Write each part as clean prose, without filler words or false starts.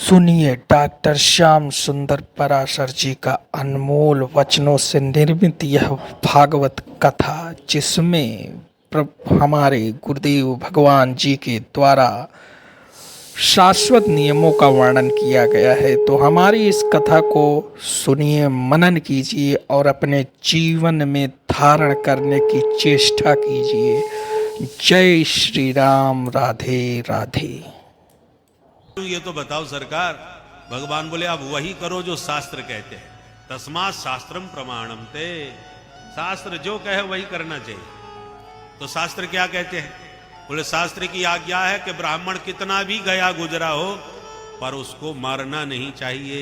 सुनिए डॉक्टर श्याम सुंदर पराशर जी का अनमोल वचनों से निर्मित यह भागवत कथा, जिसमें हमारे गुरुदेव भगवान जी के द्वारा शाश्वत नियमों का वर्णन किया गया है। तो हमारी इस कथा को सुनिए, मनन कीजिए और अपने जीवन में धारण करने की चेष्टा कीजिए। जय श्री राम। राधे राधे। ये तो बताओ सरकार, भगवान बोले आप वही करो जो शास्त्र कहते हैं। तस्मात् शास्त्रम प्रमाणम ते, शास्त्र जो कहे वही करना चाहिए। तो शास्त्र क्या कहते हैं? बोले शास्त्र की आज्ञा है कि ब्राह्मण कितना भी गया गुजरा हो पर उसको मारना नहीं चाहिए।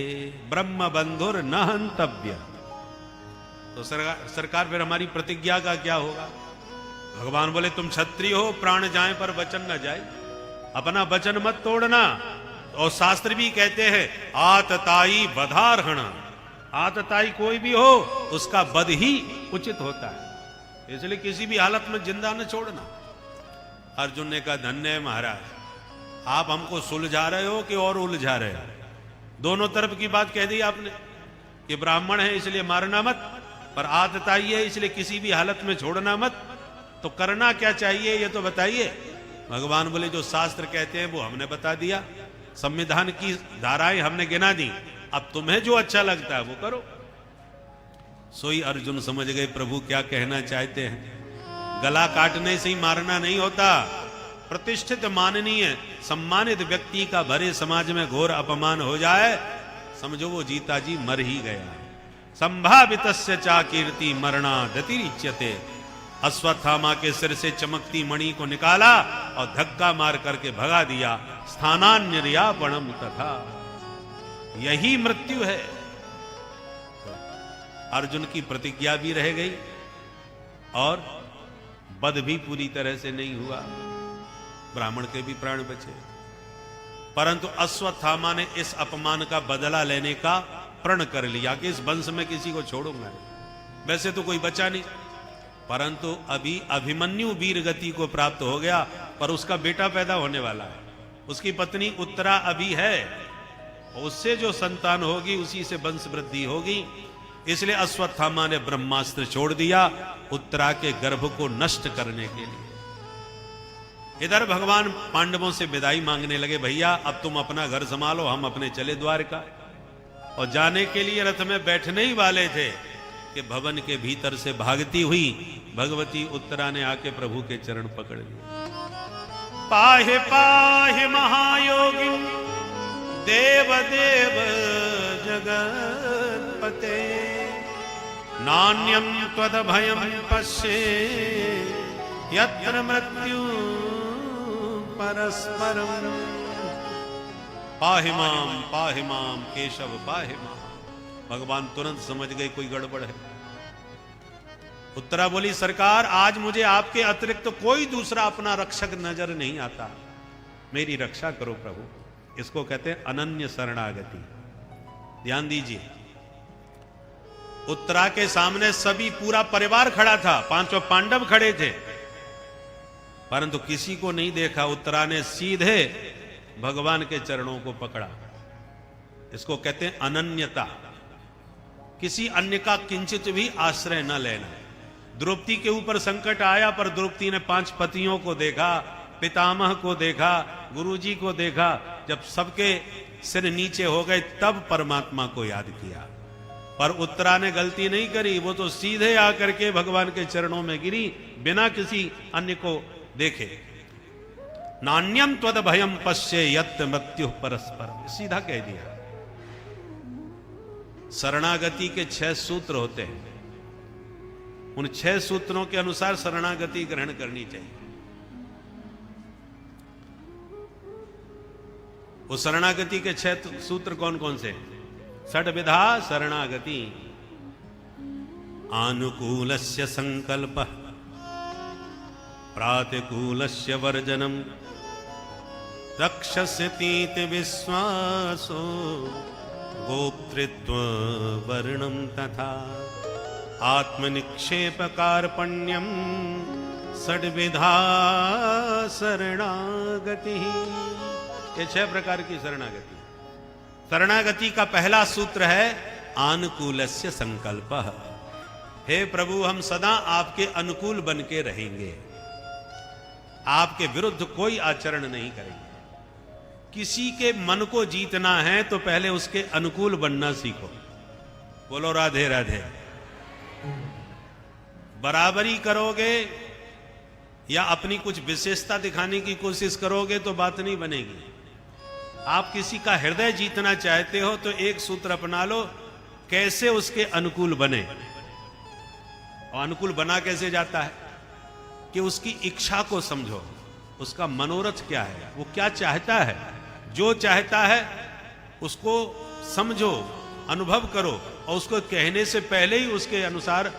ब्रह्म बंधुर न हंतव्य। तो सरकार फिर हमारी प्रतिज्ञा का क्या होगा? भगवान बोले तुम क्षत्रिय हो, प्राण जाए पर वचन न जाए, अपना वचन मत तोड़ना। और शास्त्र भी कहते हैं आतताई वधारहण, आतताई कोई भी हो उसका वध ही उचित होता है, इसलिए किसी भी हालत में जिंदा न छोड़ना। अर्जुन ने कहा धन्य है महाराज, आप हमको सुलझा रहे हो कि और उलझा रहे हो? दोनों तरफ की बात कह दी आपने कि ब्राह्मण है इसलिए मारना मत, पर आतताई है इसलिए किसी भी हालत में छोड़ना मत। तो करना क्या चाहिए ये तो बताइए। भगवान बोले जो शास्त्र कहते हैं वो हमने बता दिया, संविधान की धाराएं हमने गिना दी, अब तुम्हें जो अच्छा लगता है वो करो। सोई अर्जुन समझ गए प्रभु क्या कहना चाहते हैं। गला काटने से ही मारना नहीं होता। प्रतिष्ठित माननीय सम्मानित व्यक्ति का भरे समाज में घोर अपमान हो जाए, समझो वो जीता जी मर ही गया। संभावितस्य चा कीर्ति मरणादतिरिच्यते। अश्वत्थामा के सिर से चमकती मणि को निकाला और धक्का मार करके भगा दिया। स्थानान्यर्यापणम तथा, यही मृत्यु है। अर्जुन की प्रतिज्ञा भी रह गई और वध भी पूरी तरह से नहीं हुआ, ब्राह्मण के भी प्राण बचे। परंतु अश्वत्थामा ने इस अपमान का बदला लेने का प्रण कर लिया कि इस वंश में किसी को छोड़ूंगा नहीं। वैसे तो कोई बचा नहीं, परंतु अभी अभिमन्यु वीर गति को प्राप्त हो गया, पर उसका बेटा पैदा होने वाला है। उसकी पत्नी उत्तरा अभी है, उससे जो संतान होगी उसी से वंश वृद्धि होगी। इसलिए अश्वत्थामा ने ब्रह्मास्त्र छोड़ दिया उत्तरा के गर्भ को नष्ट करने के लिए। इधर भगवान पांडवों से विदाई मांगने लगे, भैया अब तुम अपना घर संभालो, हम अपने चले द्वारका। और जाने के लिए रथ में बैठने ही वाले थे कि भवन के भीतर से भागती हुई भगवती उत्तरा ने आके प्रभु के चरण पकड़ लिए। पाहे पाहे महायोगी देव देव जगत्पते, नान्यं त्वदभयं पश्ये यत्र मृत्यु परस्परम। पाहि माम केशव पाहि माम। भगवान तुरंत समझ गए कोई गड़बड़ है। उत्तरा बोली सरकार आज मुझे आपके अतिरिक्त तो कोई दूसरा अपना रक्षक नजर नहीं आता, मेरी रक्षा करो प्रभु। इसको कहते हैं अनन्य शरणागति। ध्यान दीजिए, उत्तरा के सामने सभी पूरा परिवार खड़ा था, पांचों पांडव खड़े थे, परंतु किसी को नहीं देखा। उत्तरा ने सीधे भगवान के चरणों को पकड़ा। इसको कहते हैं अनन्यता, किसी अन्य का किंचित भी आश्रय न लेना। द्रौपदी के ऊपर संकट आया, पर द्रौपदी ने 5 पतियों को देखा, पितामह को देखा, गुरुजी को देखा। जब सबके सिर नीचे हो गए तब परमात्मा को याद किया। पर उत्तरा ने गलती नहीं करी, वो तो सीधे आकर के भगवान के चरणों में गिरी बिना किसी अन्य को देखे। नान्यम त्वद भयम पश्ये यत् मृत्यु परस्पर, सीधा कह दिया। शरणागति के 6 सूत्र होते हैं, उन 6 सूत्रों के अनुसार शरणागति ग्रहण करनी चाहिए। वो शरणागति के 6 सूत्र कौन कौन से? षड्विधा शरणागति। आनुकूलस्य संकल्पः, प्रातिकूलस्य वर्जनम्, रक्षस्य तीति विश्वासो, गोप्तृत्व वर्णम तथा, आत्मनिक्षेप कार्पण्यम, षड्विधा शरणागति। ये 6 प्रकार की शरणागति। शरणागति का पहला सूत्र है आनुकूलस्य संकल्पः। हे प्रभु, हम सदा आपके अनुकूल बन के रहेंगे, आपके विरुद्ध कोई आचरण नहीं करेंगे। किसी के मन को जीतना है तो पहले उसके अनुकूल बनना सीखो। बोलो राधे राधे। बराबरी करोगे या अपनी कुछ विशेषता दिखाने की कोशिश करोगे तो बात नहीं बनेगी। आप किसी का हृदय जीतना चाहते हो तो एक सूत्र अपना लो, कैसे उसके अनुकूल बने। और अनुकूल बना कैसे जाता है कि उसकी इच्छा को समझो, उसका मनोरथ क्या है, वो क्या चाहता है। जो चाहता है उसको समझो, अनुभव करो, और उसको कहने से पहले ही उसके अनुसार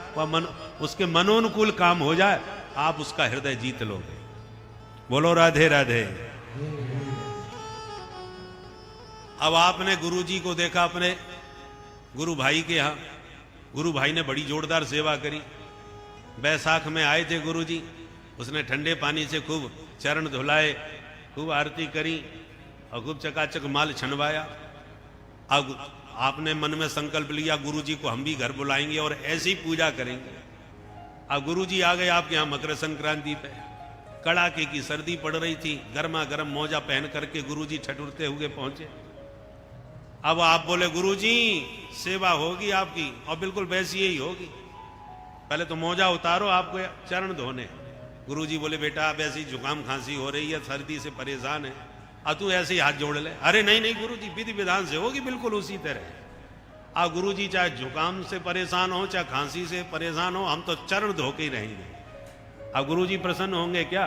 उसके मनोनुकूल काम हो जाए, आप उसका हृदय जीत लोगे। बोलो राधे राधे। अब आपने गुरु जी को देखा अपने गुरु भाई के यहाँ, गुरु भाई ने बड़ी जोरदार सेवा करी। बैसाख में आए थे गुरु जी, उसने ठंडे पानी से खूब चरण धुलाए, खूब आरती करी और खूब चकाचक माल छनवाया। अब आपने मन में संकल्प लिया गुरु जी को हम भी घर बुलाएंगे और ऐसी पूजा करेंगे। अब गुरु जी आ गए आपके यहाँ मकर संक्रांति पे, कड़ाके की सर्दी पड़ रही थी, गर्मा गर्म मोजा पहन करके गुरु जी ठठुरते हुए पहुंचे। अब आप बोले गुरु जी सेवा होगी आपकी, और बिल्कुल वैसी ही होगी, पहले तो मोजा उतारो, आपको चरण धोने। गुरु जी बोले बेटा आप ऐसी जुकाम खांसी हो रही है, सर्दी से परेशान है, अब तू ऐसे ही हाथ जोड़ ले। अरे नहीं नहीं गुरु जी, विधि विधान से होगी बिल्कुल उसी तरह। अब गुरु जी चाहे जुकाम से परेशान हो चाहे खांसी से परेशान हो, हम तो चरण धो के ही रहेंगे। अब गुरु जी प्रसन्न होंगे क्या?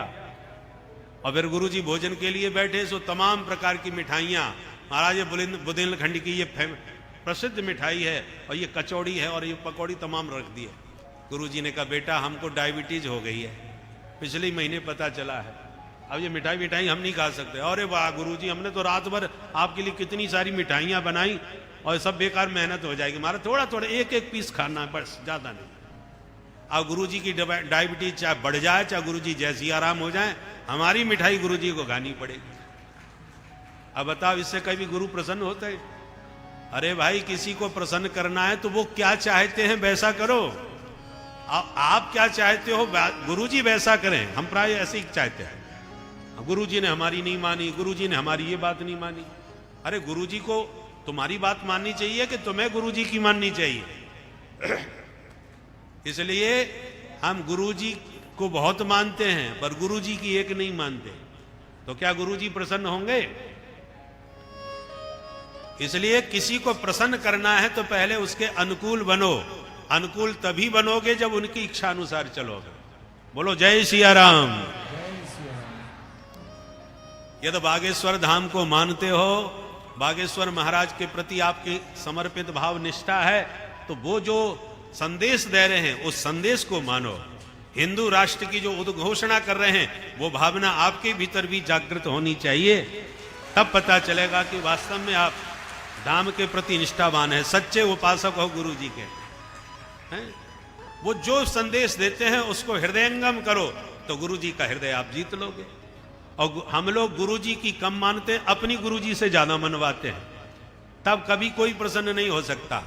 और फिर गुरु जी भोजन के लिए बैठे, सो तमाम प्रकार की मिठाइयाँ, महाराज ये बुंदेलखंड की ये प्रसिद्ध मिठाई है, और ये कचौड़ी है और ये पकौड़ी तमाम रख दी है। गुरु जी ने कहा बेटा हमको डायबिटीज हो गई है, पिछले महीने पता चला है, अब ये मिठाई हम नहीं खा सकते। अरे वाह गुरु जी, हमने तो रात भर आपके लिए कितनी सारी मिठाइयाँ बनाई और सब बेकार मेहनत हो जाएगी, हमारा थोड़ा थोड़ा एक एक पीस खाना है बस, ज़्यादा नहीं। अब गुरु जी की डायबिटीज चाहे बढ़ जाए चाहे गुरु जी जैसी आराम हो जाए, हमारी मिठाई गुरु जी को खानी पड़ेगी। अब बताओ इससे कभी गुरु प्रसन्न होते हैं? अरे भाई किसी को प्रसन्न करना है तो वो क्या चाहते हैं वैसा करो। आप क्या चाहते हो गुरु जी वैसा करें, हम प्राय ऐसे ही चाहते हैं। गुरु जी ने हमारी नहीं मानी, गुरु जी ने हमारी ये बात नहीं मानी। अरे गुरु जी को तुम्हारी बात माननी चाहिए कि तुम्हें गुरु जी की माननी चाहिए? इसलिए हम गुरु जी को बहुत मानते हैं पर गुरु जी की एक नहीं मानते, तो क्या गुरु जी प्रसन्न होंगे? इसलिए किसी को प्रसन्न करना है तो पहले उसके अनुकूल बनो। अनुकूल तभी बनोगे जब उनकी इच्छा अनुसार चलोगे। बोलो जय सिया राम। यदि बागेश्वर धाम को मानते हो, बागेश्वर महाराज के प्रति आपकी समर्पित भाव निष्ठा है, तो वो जो संदेश दे रहे हैं उस संदेश को मानो। हिंदू राष्ट्र की जो उद्घोषणा कर रहे हैं वो भावना आपके भीतर भी जागृत होनी चाहिए, तब पता चलेगा कि वास्तव में आप धाम के प्रति निष्ठावान है, सच्चे उपासक हो गुरु जी के हैं। वो जो संदेश देते हैं उसको हृदयंगम करो तो गुरु जी का हृदय आप जीत लोगे। और हम लोग गुरु जी की कम मानते हैं, अपनी गुरु जी से ज्यादा मनवाते हैं, तब कभी कोई प्रसन्न नहीं हो सकता।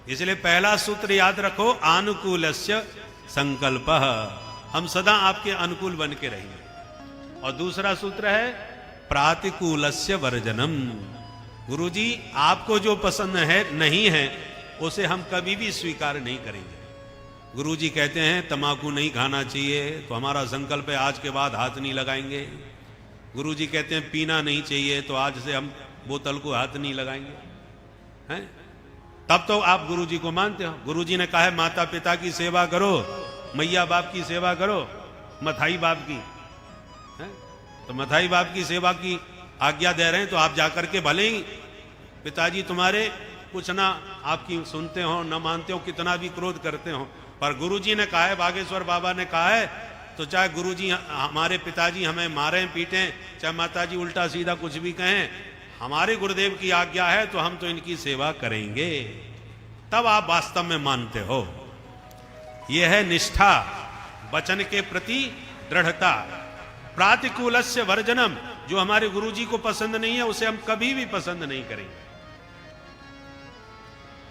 इसलिए पहला सूत्र याद रखो, आनुकूलस्य संकल्पः, हम सदा आपके अनुकूल बन के रहेंगे। और दूसरा सूत्र है प्रातिकूलस्य वर्जनम, गुरु जी आपको जो पसंद है नहीं है उसे हम कभी भी स्वीकार नहीं करेंगे। गुरु जी कहते हैं तंबाकू नहीं खाना चाहिए, तो हमारा संकल्प है आज के बाद हाथ नहीं लगाएंगे। गुरु जी कहते हैं पीना नहीं चाहिए, तो आज से हम बोतल को हाथ नहीं लगाएंगे, हैं? तब तो आप गुरु जी को मानते हो। गुरु जी ने कहा है माता पिता की सेवा करो, मैया बाप की सेवा करो, मथाई बाप की, हैं? तो मथाई बाप की सेवा की आज्ञा दे रहे हैं, तो आप जाकर के भले ही पिताजी तुम्हारे कुछ ना आपकी सुनते हो न मानते हो, कितना भी क्रोध करते हो, पर गुरुजी ने कहा है, बागेश्वर बाबा ने कहा है, तो चाहे गुरुजी हमारे पिताजी हमें मारें पीटें, चाहे माताजी उल्टा सीधा कुछ भी कहें, हमारे गुरुदेव की आज्ञा है तो हम तो इनकी सेवा करेंगे, तब आप वास्तव में मानते हो। यह है निष्ठा, वचन के प्रति दृढ़ता। प्रातिकूलस्य वर्जनम, जो हमारे गुरुजी को पसंद नहीं है उसे हम कभी भी पसंद नहीं करेंगे।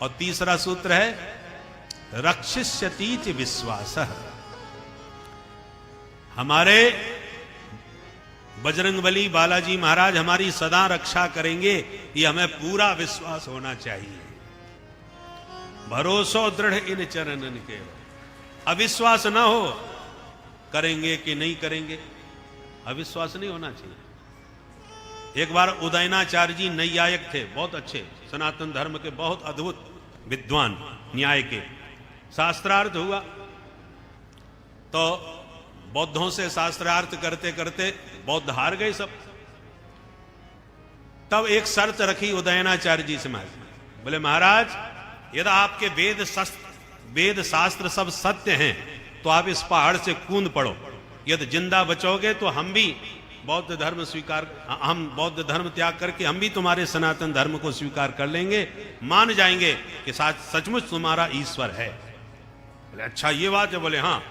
और तीसरा सूत्र है रक्षिष्यतीति विश्वासः। हमारे बजरंगबली बालाजी महाराज हमारी सदा रक्षा करेंगे, ये हमें पूरा विश्वास होना चाहिए। भरोसो दृढ़ इन चरणन के, अविश्वास ना हो करेंगे कि नहीं करेंगे, अविश्वास नहीं होना चाहिए। एक बार उदयनाचार्य जी नैयायिक थे, बहुत अच्छे, सनातन धर्म के बहुत अद्भुत विद्वान, न्याय के। शास्त्रार्थ हुआ तो बौद्धों से शास्त्रार्थ करते करते बौद्ध हार गए सब। तब एक शर्त रखी उदयनाचार्य जी से महाराज, बोले महाराज यदि आपके वेद शास्त्र सब सत्य हैं तो आप इस पहाड़ से कूद पड़ो, यदि जिंदा बचोगे तो हम भी बौद्ध धर्म स्वीकार, हम बौद्ध धर्म त्याग करके हम भी तुम्हारे सनातन धर्म को स्वीकार कर लेंगे, मान जाएंगे कि सचमुच तुम्हारा ईश्वर है। बोले अच्छा ये बात है? बोले हाँ।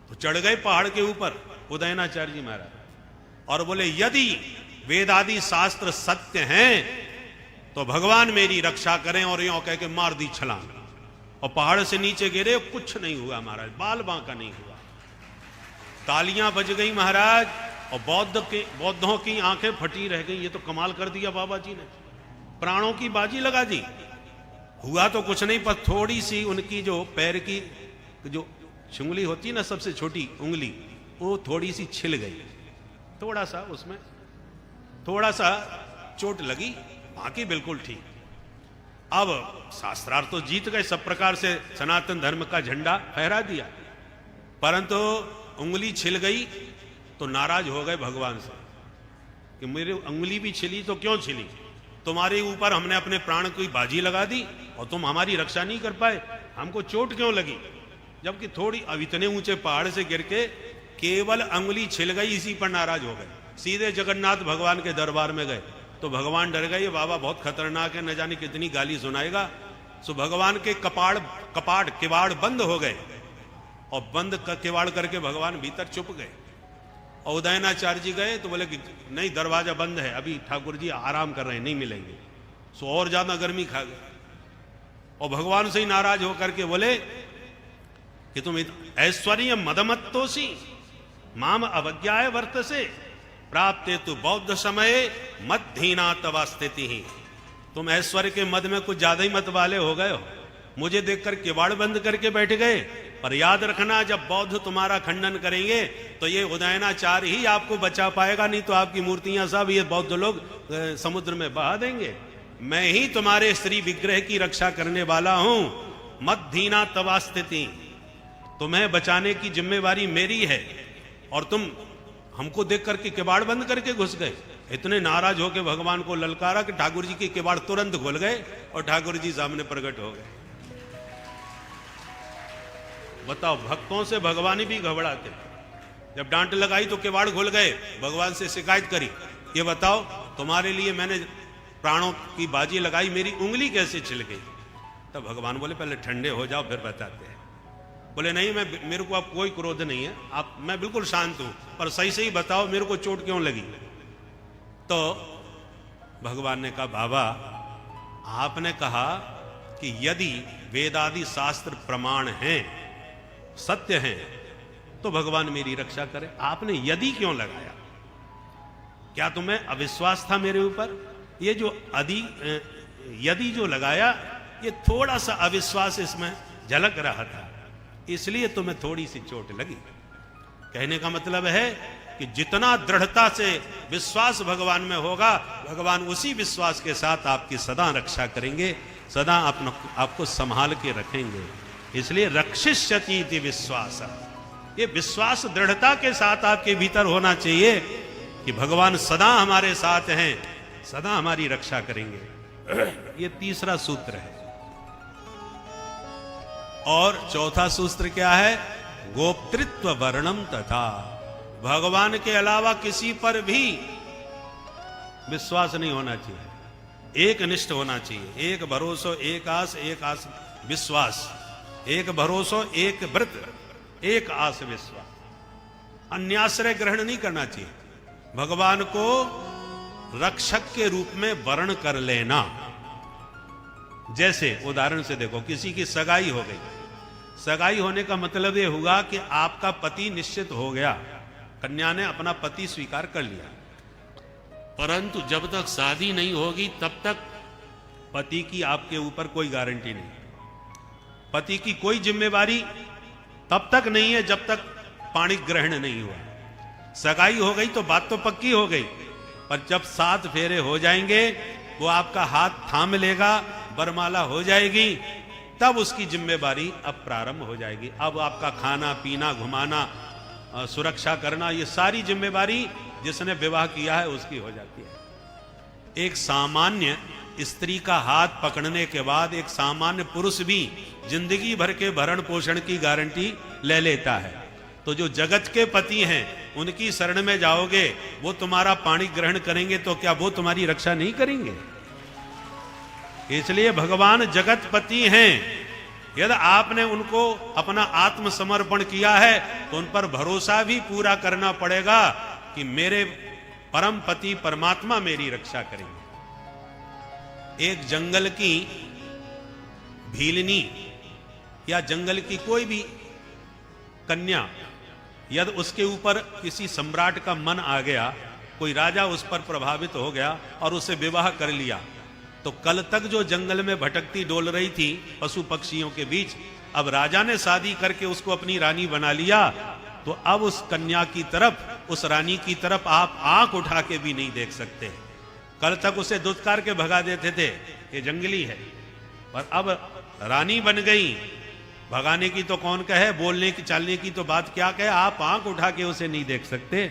तो चढ़ गए पहाड़ के ऊपर उदयनाचार्य जी महाराज और बोले यदि वेदादि शास्त्र सत्य हैं तो भगवान मेरी रक्षा करें, और यों कह के मार दी छलांग और पहाड़ से नीचे गिरे, कुछ नहीं हुआ महाराज, बाल बांका नहीं हुआ। तालियां बज गई महाराज, और बौद्धों की आंखें फटी रह गई। ये तो कमाल कर दिया बाबा जी ने, प्राणों की बाजी लगा दी। हुआ तो कुछ नहीं, पर थोड़ी सी उनकी जो पैर की जो उंगली होती ना, सबसे छोटी उंगली, वो थोड़ी सी छिल गई, थोड़ा सा उसमें थोड़ा सा चोट लगी, बाकी बिल्कुल ठीक। अब शास्त्रार्थ तो जीत गए, सब प्रकार से सनातन धर्म का झंडा फहरा दिया, परंतु उंगली छिल गई तो नाराज हो गए भगवान से कि मेरी उंगली भी छिली तो क्यों छिली, तुम्हारे ऊपर हमने अपने प्राण की बाजी लगा दी और तुम हमारी रक्षा नहीं कर पाए, हमको चोट क्यों लगी? जबकि थोड़ी, अब इतने ऊंचे पहाड़ से गिर के केवल अंगुली छिल गई, इसी पर नाराज हो गए। सीधे जगन्नाथ भगवान के दरबार में गए तो भगवान डर गए, ये बाबा बहुत खतरनाक है, न जाने कितनी गाली सुनाएगा। सो भगवान के किवाड़ बंद हो गए और बंद किवाड़ करके भगवान भीतर चुप गए। और उदयनाचार्य जी गए तो बोले कि नहीं, दरवाजा बंद है, अभी ठाकुर जी आराम कर रहे हैं, नहीं मिलेंगे। सो और ज्यादा गर्मी खा गए और भगवान से ही नाराज होकर के बोले कि तुम ऐश्वर्य मदमत्तोसी माम अवज्ञाय वर्तसे प्राप्ते तु बौद्ध समय मदहीना तवा स्थिति ही। तुम ऐश्वर्य के मद में कुछ ज्यादा ही मत वाले हो गए हो, मुझे देखकर किवाड़ बंद करके बैठ गए। पर याद रखना, जब बौद्ध तुम्हारा खंडन करेंगे तो ये उदयनाचार्य ही आपको बचा पाएगा, नहीं तो आपकी मूर्तियां सब ये बौद्ध लोग समुद्र में बहा देंगे। मैं ही तुम्हारे श्री विग्रह की रक्षा करने वाला हूं। मदहीना तवा स्थिति, तुम्हें बचाने की जिम्मेवारी मेरी है, और तुम हमको देख करके किवाड़ बंद करके घुस गए। इतने नाराज होकर भगवान को ललकारा कि ठाकुर जी के किवाड़ तुरंत खुल गए और ठाकुर जी सामने प्रकट हो गए। बताओ, भक्तों से भगवान भी घबराते। जब डांट लगाई तो किवाड़ खुल गए, भगवान से शिकायत करी, ये बताओ तुम्हारे लिए मैंने प्राणों की बाजी लगाई, मेरी उंगली कैसे छिल गई? तब भगवान बोले पहले ठंडे हो जाओ फिर बताते हैं। बोले नहीं, मेरे को अब कोई क्रोध नहीं है, आप, मैं बिल्कुल शांत हूं, पर सही सही बताओ मेरे को चोट क्यों लगी? तो भगवान ने कहा बाबा, आपने कहा कि यदि वेदादि शास्त्र प्रमाण हैं, सत्य हैं, तो भगवान मेरी रक्षा करे। आपने यदि क्यों लगाया? क्या तुम्हें अविश्वास था मेरे ऊपर? ये जो यदि जो लगाया, ये थोड़ा सा अविश्वास इसमें झलक रहा था, इसलिए तुम्हें थोड़ी सी चोट लगी। कहने का मतलब है कि जितना दृढ़ता से विश्वास भगवान में होगा, भगवान उसी विश्वास के साथ आपकी सदा रक्षा करेंगे, सदा आपको संभाल के रखेंगे। इसलिए रक्षिष्यति इति विश्वास, ये विश्वास दृढ़ता के साथ आपके भीतर होना चाहिए कि भगवान सदा हमारे साथ हैं, सदा हमारी रक्षा करेंगे। ये तीसरा सूत्र है। और चौथा सूत्र क्या है? गोप्तृत्व वर्णम तथा, भगवान के अलावा किसी पर भी विश्वास नहीं होना चाहिए, एक निष्ठ होना चाहिए। एक भरोसो एक आस विश्वास, एक भरोसो एक व्रत एक आस विश्वास। अन्याश्रय ग्रहण नहीं करना चाहिए, भगवान को रक्षक के रूप में वर्ण कर लेना। जैसे उदाहरण से देखो, किसी की सगाई हो गई। सगाई होने का मतलब ये हुआ कि आपका पति निश्चित हो गया, कन्या ने अपना पति स्वीकार कर लिया, परंतु जब तक शादी नहीं होगी तब तक पति की आपके ऊपर कोई गारंटी नहीं, पति की कोई जिम्मेवारी तब तक नहीं है जब तक पाणी ग्रहण नहीं हुआ। सगाई हो गई तो बात तो पक्की हो गई, पर जब 7 फेरे हो जाएंगे, वो आपका हाथ थाम लेगा, बरमाला हो जाएगी, तब उसकी जिम्मेवारी अब प्रारंभ हो जाएगी। अब आपका खाना पीना, घुमाना, सुरक्षा करना, ये सारी जिम्मेवारी जिसने विवाह किया है उसकी हो जाती है। एक सामान्य स्त्री का हाथ पकड़ने के बाद एक सामान्य पुरुष भी जिंदगी भर के भरण पोषण की गारंटी ले लेता है। तो जो जगत के पति हैं उनकी शरण में जाओगे, वो तुम्हारा पाणी ग्रहण करेंगे तो क्या वो तुम्हारी रक्षा नहीं करेंगे? इसलिए भगवान जगत पति हैं। यदि आपने उनको अपना आत्मसमर्पण किया है तो उन पर भरोसा भी पूरा करना पड़ेगा कि मेरे परम पति परमात्मा मेरी रक्षा करेंगे। एक जंगल की भीलनी या जंगल की कोई भी कन्या, यदि उसके ऊपर किसी सम्राट का मन आ गया, कोई राजा उस पर प्रभावित हो गया और उसे विवाह कर लिया, तो कल तक जो जंगल में भटकती डोल रही थी पशु पक्षियों के बीच, अब राजा ने शादी करके उसको अपनी रानी बना लिया, तो अब उस कन्या की तरफ, उस रानी की तरफ आप आंख उठा के भी नहीं देख सकते। कल तक उसे दुत्कार के भगा देते थे, ये जंगली है, पर अब रानी बन गई, भगाने की तो कौन कहे, बोलने की चालने की तो बात क्या कहे, आप आंख उठा के उसे नहीं देख सकते,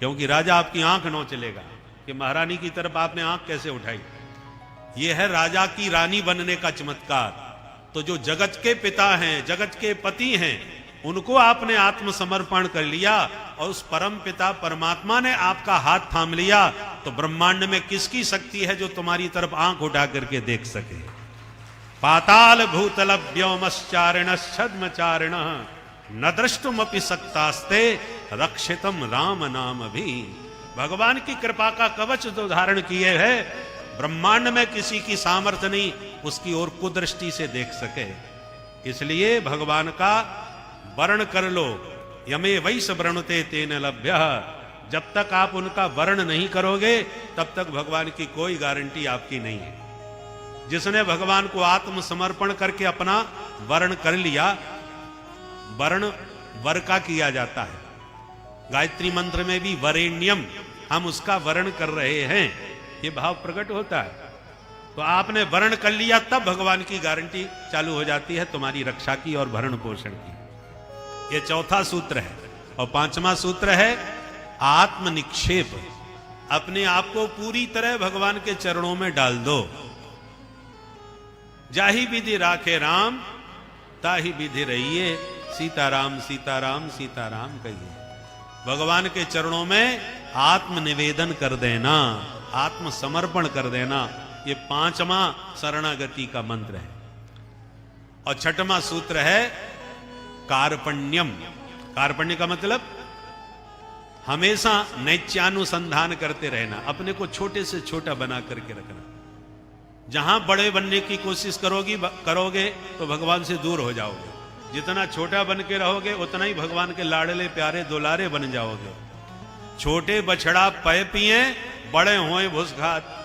क्योंकि राजा आपकी आंख नौ चलेगा कि महारानी की तरफ आपने आंख कैसे उठाई। यह है राजा की रानी बनने का चमत्कार। तो जो जगत के पिता हैं, जगत के पति हैं, उनको आपने आत्मसमर्पण कर लिया और उस परम पिता परमात्मा ने आपका हाथ थाम लिया, तो ब्रह्मांड में किसकी शक्ति है जो तुम्हारी तरफ आंख उठा करके देख सके? पाताल भूतल व्योमश्चारिण छद्मचारिण न द्रष्टुमपि सक्तास्ते रक्षितम राम नाम भी। भगवान की कृपा का कवच जो धारण किए है, ब्रह्मांड में किसी की सामर्थ्य नहीं उसकी ओर कुदृष्टि से देख सके। इसलिए भगवान का वर्ण कर लो, यमे वैस वृणुते तेन लभ्य। जब तक आप उनका वर्ण नहीं करोगे तब तक भगवान की कोई गारंटी आपकी नहीं है। जिसने भगवान को आत्मसमर्पण करके अपना वर्ण कर लिया, वर्ण वर का किया जाता है, गायत्री मंत्र में भी वरेण्यम, हम उसका वर्ण कर रहे हैं, ये भाव प्रकट होता है। तो आपने वर्ण कर लिया तब भगवान की गारंटी चालू हो जाती है तुम्हारी रक्षा की और भरण पोषण की। ये चौथा सूत्र है। और 5वां सूत्र है आत्मनिक्षेप। अपने आप को पूरी तरह भगवान के चरणों में डाल दो। जाही विधि राखे राम, ताही विधि रहिए, सीताराम सीताराम सीताराम कहिए। भगवान के चरणों में आत्मनिवेदन कर देना, आत्मसमर्पण कर देना, ये 5वां शरणागति का मंत्र है। और 6वां सूत्र है कार्पण्यम। कार्पण्य का मतलब हमेशा नैत्यानुसंधान करते रहना, अपने को छोटे से छोटा बना करके रखना। जहां बड़े बनने की कोशिश करोगे तो भगवान से दूर हो जाओगे। जितना छोटा बन के रहोगे उतना ही भगवान के लाडले प्यारे दुलारे बन जाओगे। छोटे बछड़ा पय पिए, बड़े होए भूस खात।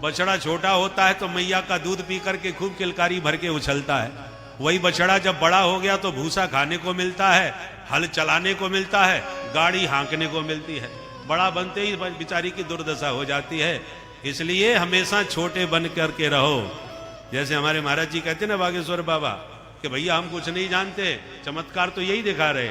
बछड़ा छोटा होता है तो मैया का दूध पी करके खूब किलकारी भर के उछलता है। वही बछड़ा जब बड़ा हो गया तो भूसा खाने को मिलता है, हल चलाने को मिलता है, गाड़ी हाँकने को मिलती है। बड़ा बनते ही बेचारी की दुर्दशा हो जाती है। इसलिए हमेशा छोटे बन करके रहो। जैसे हमारे महाराज जी कहते ना बागेश्वर बाबा कि भैया हम कुछ नहीं जानते, चमत्कार तो यही दिखा रहे,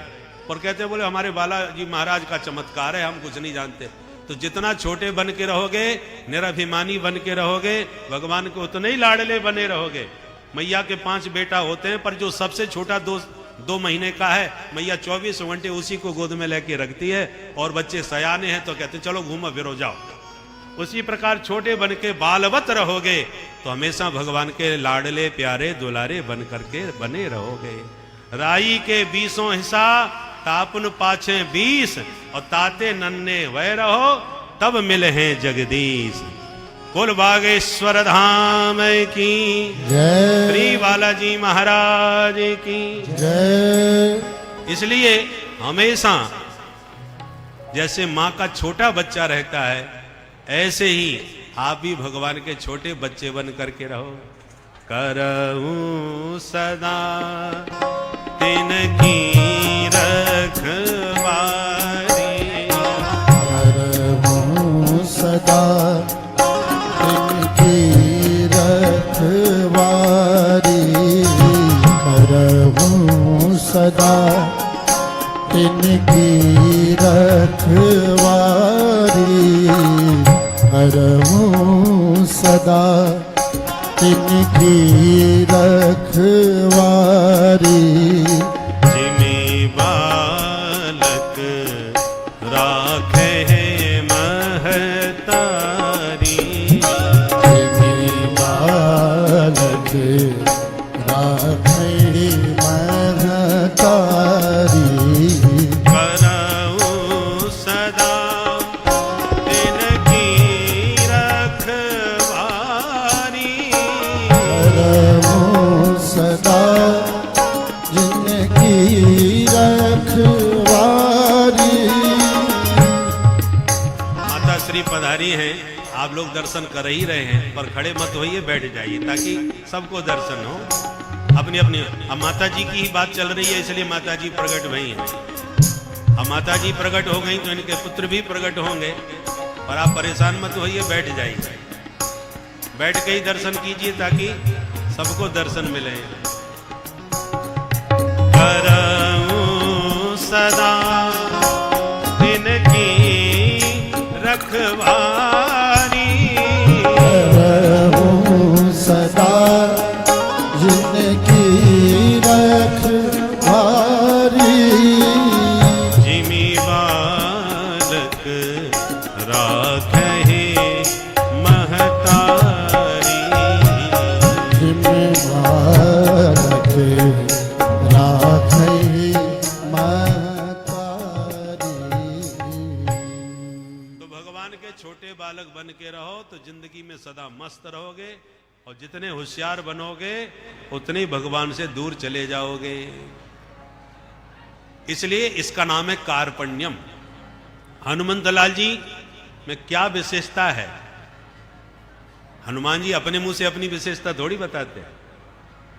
और कहते बोले हमारे बालाजी महाराज का चमत्कार है, हम कुछ नहीं जानते। तो जितना छोटे बन के रहोगे, निराभिमानी बन के रहोगे, भगवान के उतने ही लाडले बने रहोगे। मैया के 5 बेटा होते हैं, पर जो सबसे छोटा 2 महीने का है, मैया 24 घंटे उसी को गोद में लेके रखती है। और बच्चे सयाने हैं तो कहते चलो घूमो फिरो जाओ। उसी प्रकार छोटे बन के बालवत रहोगे तो हमेशा भगवान के लाडले प्यारे दुलारे बन करके बने रहोगे। राई के 20 हिस्सा तापुन पाछे 20, और ताते नन्ने वह रहो तब मिले हैं जगदीश। कुल बागेश्वर धाम की जय श्री बालाजी महाराज की जय। इसलिए हमेशा जैसे माँ का छोटा बच्चा रहता है, ऐसे ही आप भी भगवान के छोटे बच्चे बन करके रहो। करऊं सदा तिनकी रखवारी, करहूं सदा तिनकी रखवारी, करहूं सदा तिनकी रखवारी, करहूं सदा तिनकी रखवारी। जिमी बालक राखे महतारी, जिमी बालक राखे महतारी, करऊं सदा तिनकी रखवारी, करहूं सदा जिनकी रखवारी। माता श्री पधारी हैं, आप लोग दर्शन कर ही रहे हैं, पर खड़े मत होइए, बैठ जाइए ताकि सबको दर्शन हो। अपनी अपनी अब माता जी की ही बात चल रही है, इसलिए माता जी प्रकट भई हैं। अब माता जी प्रकट हो गई तो इनके पुत्र भी प्रकट होंगे, और आप परेशान मत होइए, बैठ जाइए। बैठ के ही दर्शन कीजिए ताकि सबको दर्शन मिले। करऊं सदा तिनकी रखवारी, करहूं सदा जिनकी रखवारी, जिमी बालक राखे महतारी, जिमी बालक राखे महतारी। तो भगवान के छोटे बालक बन के रहो तो जिंदगी में सदा मस्त रहोगे, और जितने होशियार बनोगे उतने भगवान से दूर चले जाओगे। इसलिए इसका नाम है कार्पण्यम। हनुमंत लाल जी में क्या विशेषता है? हनुमान जी अपने मुंह से अपनी विशेषता थोड़ी बताते हैं।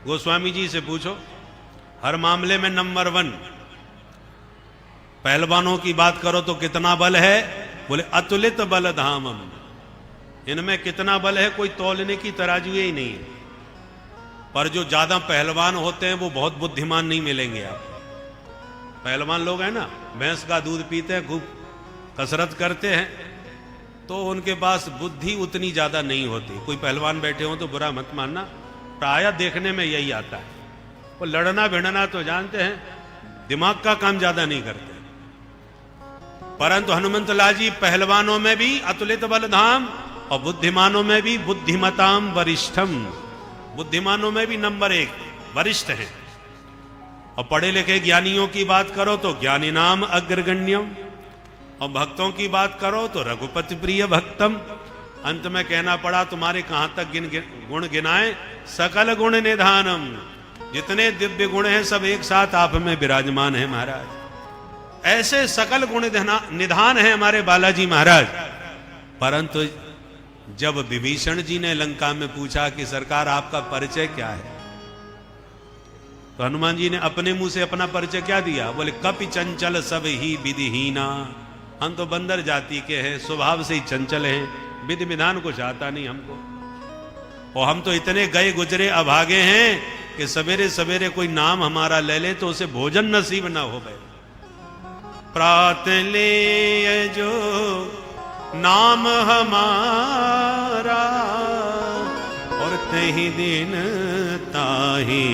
गोस्वामी जी से पूछो, हर मामले में नंबर 1। पहलवानों की बात करो तो कितना बल है? बोले अतुलित बल धामम। इनमें कितना बल है कोई तौलने की तराजू ही नहीं है। पर जो ज्यादा पहलवान होते हैं वो बहुत बुद्धिमान नहीं मिलेंगे आप। पहलवान लोग हैं ना, भैंस का दूध पीते हैं, खूब कसरत करते हैं, तो उनके पास बुद्धि उतनी ज्यादा नहीं होती। कोई पहलवान बैठे हो तो बुरा मत मानना, प्रायः देखने में यही आता है। वो लड़ना भिड़ना तो जानते हैं, दिमाग का काम ज्यादा नहीं करते। परंतु हनुमंत लाल जी पहलवानों में भी अतुलित बल धाम, और बुद्धिमानों में भी बुद्धिमताम वरिष्ठम। बुद्धिमानों में भी नंबर 1 वरिष्ठ हैं। और पढ़े लिखे ज्ञानियों की बात करो तो ज्ञानी नाम अग्रगण्यम, और भक्तों की बात करो तो रघुपति प्रिय भक्तम। अंत में कहना पड़ा तुम्हारे कहां तक गुण गिनाए? सकल गुण निधानम। जितने दिव्य गुण हैं सब एक साथ आप में विराजमान है महाराज। ऐसे सकल गुण निधान है हमारे बालाजी महाराज। परंतु जब विभीषण जी ने लंका में पूछा कि सरकार आपका परिचय क्या है, तो हनुमान जी ने अपने मुंह से अपना परिचय क्या दिया? बोले कपि चंचल सब ही विधिहीना। हम तो बंदर जाति के हैं, स्वभाव से ही चंचल हैं, विधि विधान कुछ आता नहीं हमको। और हम तो इतने गए गुजरे अभागे हैं कि सवेरे सवेरे कोई नाम हमारा ले ले तो उसे भोजन नसीब ना हो गए। प्रात ले जो नाम हमारा, और तही दिन ताही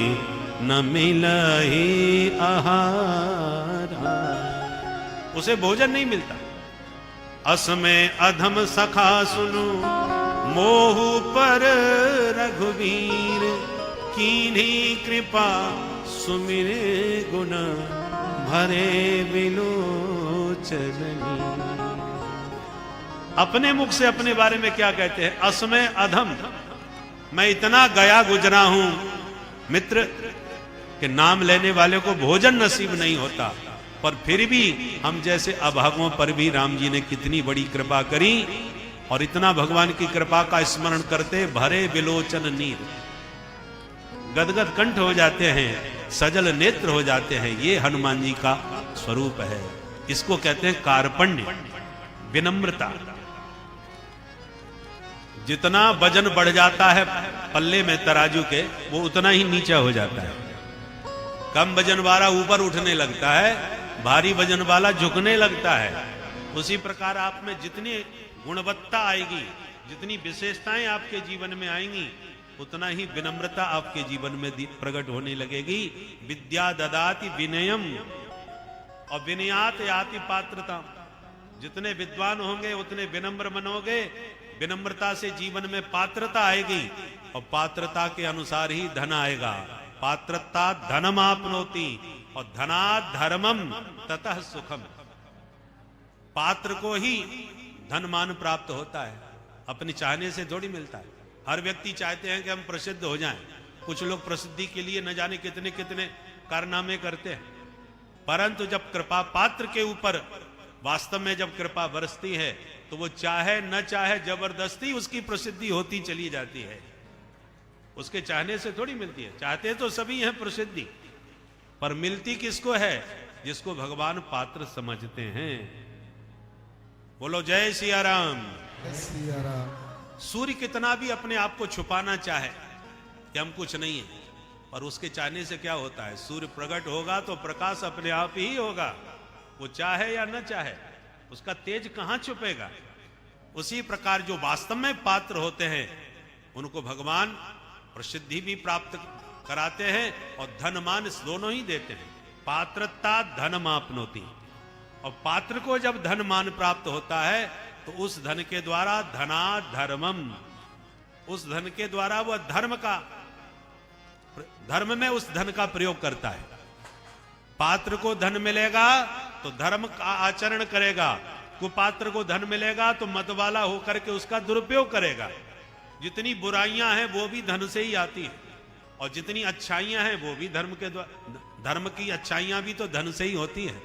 न मिलही आहारा। उसे भोजन नहीं मिलता। असमय अधम सखा सुनु, मोहु पर रघुवीर, कीन्ही कृपा सुमिरे गुण, भरे विलोचनी। अपने मुख से अपने बारे में क्या कहते हैं? असमय अधम, मैं इतना गया गुजरा हूं। मित्र के नाम लेने वाले को भोजन नसीब नहीं होता, पर फिर भी हम जैसे अभागों पर भी राम जी ने कितनी बड़ी कृपा करी, और इतना भगवान की कृपा का स्मरण करते भरे विलोचन नीर, गदगद कंठ हो जाते हैं, सजल नेत्र हो जाते हैं। ये हनुमान जी का स्वरूप है। इसको कहते हैं कार्पण्य, विनम्रता। जितना वजन बढ़ जाता है पल्ले में तराजू के, वो उतना ही नीचा हो जाता है। कम वजन वाला ऊपर उठने लगता है, भारी वजन वाला झुकने लगता है। उसी प्रकार आप में जितनी गुणवत्ता आएगी, जितनी विशेषताएं आपके जीवन में आएंगी, उतना ही विनम्रता आपके जीवन में प्रकट होने लगेगी। विद्या ददाति विनयम और विनयात याति पात्रता। जितने विद्वान होंगे उतने विनम्र बनोगे, विनम्रता से जीवन में पात्रता आएगी, और पात्रता के अनुसार ही धन आएगा। पात्रता धनम आपनोति और धनात् धर्मम ततः सुखम। पात्र को ही धन मान प्राप्त होता है, अपने चाहने से थोड़ी मिलता है। हर व्यक्ति चाहते हैं कि हम प्रसिद्ध हो जाएं। कुछ लोग प्रसिद्धि के लिए न जाने कितने कितने कारनामे करते हैं, परंतु जब कृपा पात्र के ऊपर वास्तव में जब कृपा बरसती है, तो वो चाहे न चाहे जबरदस्ती उसकी प्रसिद्धि होती चली जाती है। उसके चाहने से थोड़ी मिलती है। चाहते तो सभी हैं प्रसिद्धि, पर मिलती किसको है? जिसको भगवान पात्र समझते हैं। बोलो जय सिया राम। सिया राम। सूर्य कितना भी अपने आप को छुपाना चाहे कि हम कुछ नहीं है, पर उसके चाहने से क्या होता है? सूर्य प्रकट होगा तो प्रकाश अपने आप ही होगा, वो चाहे या न चाहे। उसका तेज कहां छुपेगा? उसी प्रकार जो वास्तव में पात्र होते हैं, उनको भगवान प्रसिद्धि भी प्राप्त कराते हैं और धन मान दोनों ही देते हैं। पात्रता धन आपनोति, और पात्र को जब धन मान प्राप्त होता है, तो उस धन के द्वारा धनात् धर्मम, उस धन के द्वारा वह धर्म में उस धन का प्रयोग करता है। पात्र को धन मिलेगा तो धर्म का आचरण करेगा, कुपात्र को धन मिलेगा तो मतवाला होकर के उसका दुरुपयोग करेगा। जितनी बुराइयां हैं वो भी धन से ही आती है, और जितनी अच्छाइयां हैं वो भी धर्म के द्वारा। धर्म की अच्छाइयां भी तो धन से ही होती हैं।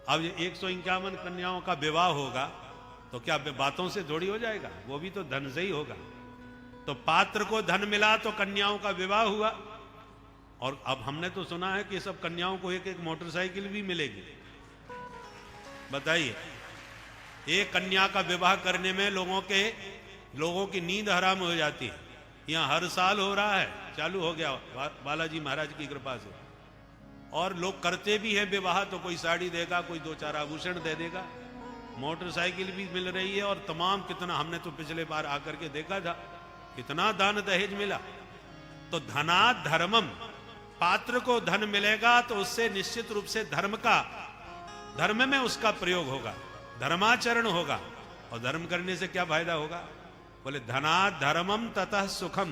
अब 151 कन्याओं का विवाह होगा तो क्या बातों से थोड़ी हो जाएगा? वो भी तो धन से ही होगा। तो पात्र को धन मिला तो कन्याओं का विवाह हुआ, और अब हमने तो सुना है कि सब कन्याओं को एक एक मोटरसाइकिल भी मिलेगी। बताइए, एक कन्या का विवाह करने में लोगों की नींद हराम हो जाती है। यहाँ हर साल हो रहा है, चालू हो गया बालाजी महाराज की कृपा से। और लोग करते भी हैं विवाह, तो कोई साड़ी देगा, कोई 2-4 आभूषण दे देगा, मोटरसाइकिल भी मिल रही है, और तमाम कितना, हमने तो पिछले बार आकर के देखा था, कितना दान दहेज मिला। तो धनात् धर्मम, पात्र को धन मिलेगा तो उससे निश्चित रूप से धर्म में उसका प्रयोग होगा, धर्माचरण होगा। और धर्म करने से क्या फायदा होगा? बोले धनात् धर्मम ततः सुखम।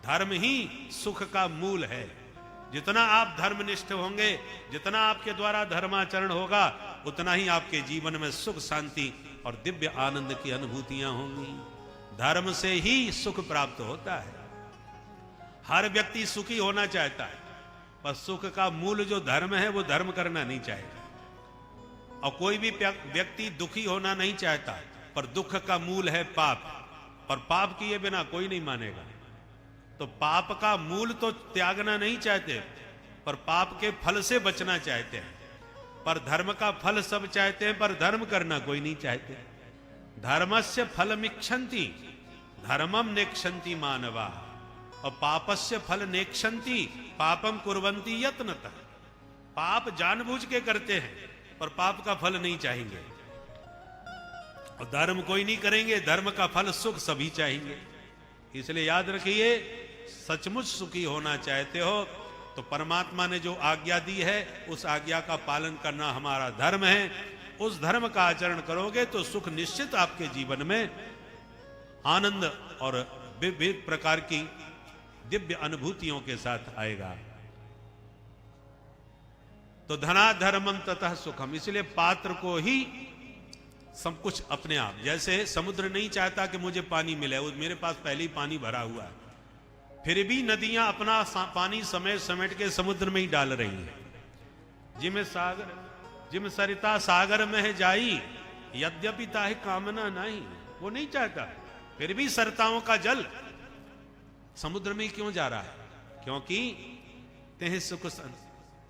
धर्म ही सुख का मूल है। जितना आप धर्मनिष्ठ होंगे, जितना आपके द्वारा धर्माचरण होगा, उतना ही आपके जीवन में सुख, शांति और दिव्य आनंद की अनुभूतियां होंगी। धर्म से ही सुख प्राप्त होता है। हर व्यक्ति सुखी होना चाहता है, पर सुख का मूल जो धर्म है वो धर्म करना नहीं चाहेगा। और कोई भी व्यक्ति दुखी होना नहीं चाहता, पर दुख का मूल है पाप, पर पाप किए बिना कोई नहीं मानेगा। तो पाप का मूल तो त्यागना नहीं चाहते, पर पाप के फल से बचना चाहते हैं। पर धर्म का फल सब चाहते हैं, पर धर्म करना कोई नहीं चाहते। धर्मस्य फलमिच्छन्ति धर्मम नेक्षन्ति मानवा, और पापस्य फल नेक्षन्ति पापम कुर्वन्ति यत्नतः। पाप जानबूझ के करते हैं, पर पाप का फल नहीं चाहेंगे। और धर्म कोई नहीं करेंगे, धर्म का फल सुख सभी चाहेंगे। इसलिए याद रखिए, सचमुच सुखी होना चाहते हो तो परमात्मा ने जो आज्ञा दी है उस आज्ञा का पालन करना हमारा धर्म है। उस धर्म का आचरण करोगे तो सुख निश्चित आपके जीवन में आनंद और विभिन्न प्रकार की दिव्य अनुभूतियों के साथ आएगा। तो धनात् धर्मम ततः सुखम, इसलिए पात्र को ही सब कुछ अपने आप। जैसे समुद्र नहीं चाहता कि मुझे पानी मिले, वो मेरे पास पहले ही पानी भरा हुआ है, फिर भी नदियां अपना पानी समेट समेट के समुद्र में ही डाल रही हैं। जिम सरिता सागर में जाई, यद्यपि ताहि कामना नहीं। वो नहीं चाहता, फिर भी सरिताओं का जल समुद्र में क्यों जा रहा है? क्योंकि तेहि सुख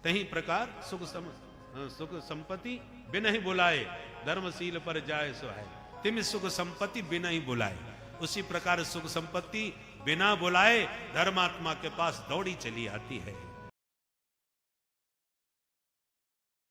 तही प्रकार सुख संपत्ति बिना ही बुलाए, धर्मशील पर जाए सुहाए। तिम सुख संपत्ति बिना ही बुलाए, उसी प्रकार सुख संपत्ति बिना बुलाए धर्मात्मा के पास दौड़ी चली आती है।